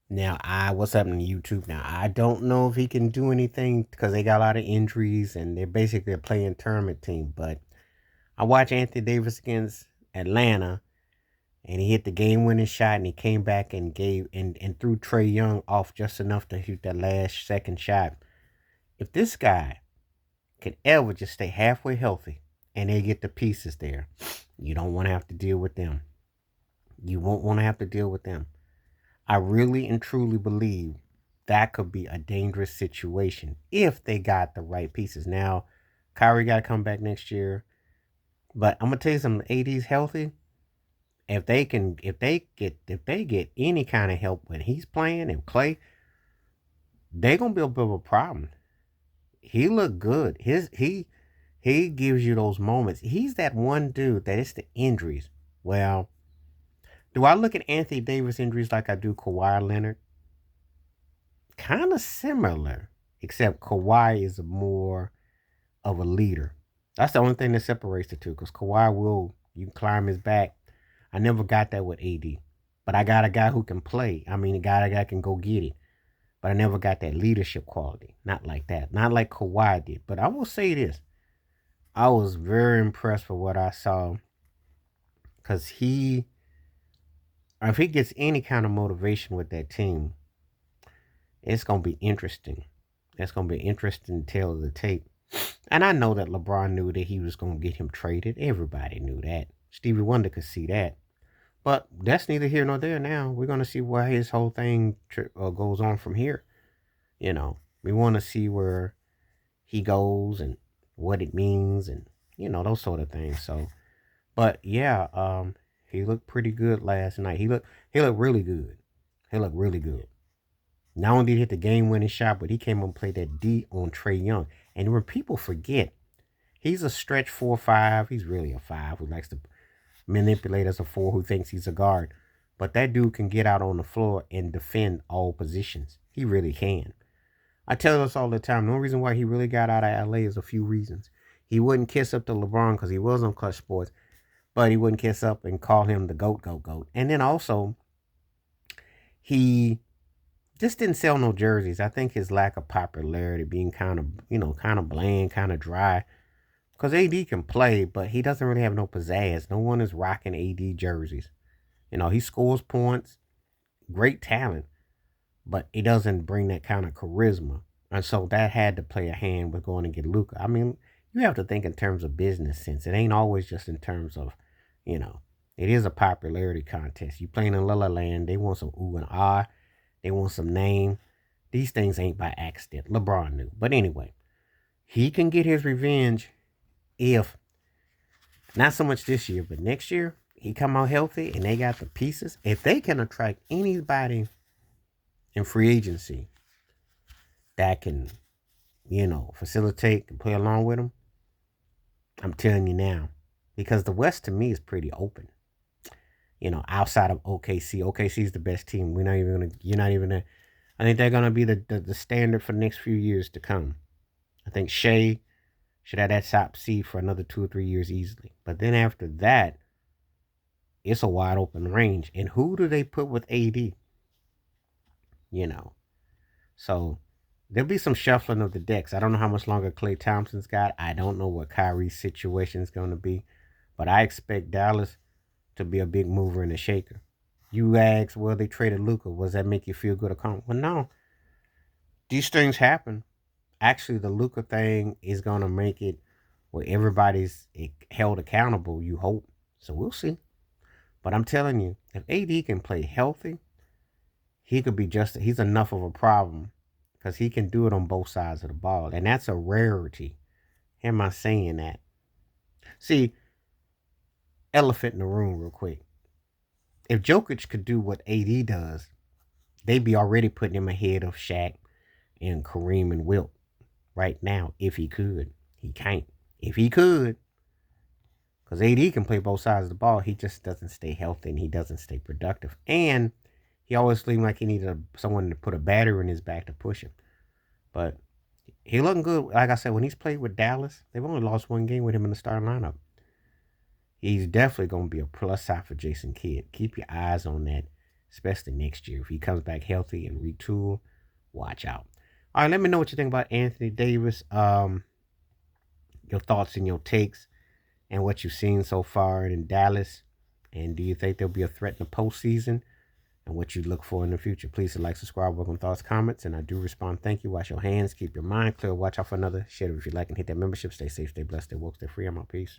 Now, what's happening to YouTube now? I don't know if he can do anything because they got a lot of injuries and they're basically a playing tournament team. But I watched Anthony Davis against Atlanta and he hit the game winning shot and he came back and gave and threw Trey Young off just enough to shoot that last second shot. If this guy can ever just stay halfway healthy and they get the pieces there, you don't want to have to deal with them. You won't want to have to deal with them. I really and truly believe that could be a dangerous situation if they got the right pieces. Now, Kyrie got to come back next year, but I'm gonna tell you something. AD's healthy. If they get any kind of help when he's playing and Clay, they gonna be a bit of a problem. He looked good. He gives you those moments. He's that one dude that it's the injuries. Well, do I look at Anthony Davis injuries like I do Kawhi Leonard? Kind of similar, except Kawhi is more of a leader. That's the only thing that separates the two. Because Kawhi will you can climb his back. I never got that with AD, but I got a guy who can play. I mean, a guy can go get it. But I never got that leadership quality. Not like that. Not like Kawhi did. But I will say this: I was very impressed with what I saw. Because if he gets any kind of motivation with that team, it's gonna be interesting. It's gonna be interesting to tell the tape. And I know that LeBron knew that he was gonna get him traded. Everybody knew that. Stevie Wonder could see that. But that's neither here nor there now. We're gonna see where his whole thing goes on from here. We want to see where he goes and what it means and those sort of things. So, but yeah, he looked pretty good last night. He looked really good. He looked really good. Not only did he hit the game winning shot, but he came and played that D on Trey Young. And when people forget, he's a stretch 4-5. He's really a 5 who likes to manipulate as a 4 who thinks he's a guard. But that dude can get out on the floor and defend all positions. He really can. I tell us all the time, the only reason why he really got out of LA is a few reasons. He wouldn't kiss up to LeBron because he was on Clutch Sports, but he wouldn't kiss up and call him the GOAT, GOAT, GOAT. And then also, he just didn't sell no jerseys. I think his lack of popularity, being kind of bland, kind of dry. Because AD can play, but he doesn't really have no pizzazz. No one is rocking AD jerseys. He scores points, great talent, but he doesn't bring that kind of charisma. And so that had to play a hand with going to get Luka. I mean, you have to think in terms of business sense. It ain't always just in terms of, you know, it is a popularity contest. You playing in La La Land, they want some ooh and ah. They want some name. These things ain't by accident. LeBron knew. But anyway, he can get his revenge if, not so much this year, but next year, he come out healthy and they got the pieces. If they can attract anybody in free agency that can, facilitate and play along with him, I'm telling you now. Because the West to me is pretty open. Outside of OKC. OKC is the best team. You're not even gonna, I think they're gonna be the standard for the next few years to come. I think Shea should have that top seed for another 2 or 3 years easily. But then after that, it's a wide open range. And who do they put with AD? You know. So there'll be some shuffling of the decks. I don't know how much longer Klay Thompson's got. I don't know what Kyrie's situation is going to be. But I expect Dallas to be a big mover and a shaker. You ask, well, they traded Luka. Does that make you feel good or calm? Well, no. These things happen. Actually, the Luka thing is going to make it where everybody's held accountable, you hope. So we'll see. But I'm telling you, if AD can play healthy, he's enough of a problem because he can do it on both sides of the ball. And that's a rarity. Am I saying that? See, elephant in the room, real quick. If Jokic could do what AD does, they'd be already putting him ahead of Shaq and Kareem and Wilt right now. If he could, he can't. If he could, because AD can play both sides of the ball, he just doesn't stay healthy and he doesn't stay productive. And he always seemed like he needed someone to put a battery in his back to push him. But he looking good. Like I said, when he's played with Dallas, they've only lost one game with him in the starting lineup. He's definitely going to be a plus side for Jason Kidd. Keep your eyes on that especially next year. If he comes back healthy and retool, watch out. All right, let me know what you think about Anthony Davis. Your thoughts and your takes and what you've seen so far in Dallas. And do you think there'll be a threat in the postseason? And what you look for in the future. Please like, subscribe, welcome thoughts, comments, and I do respond. Thank you. Wash your hands, keep your mind clear, watch out for another. Share it if you like, and hit that membership. Stay safe, stay blessed, stay woke, stay free. I'm out. Peace.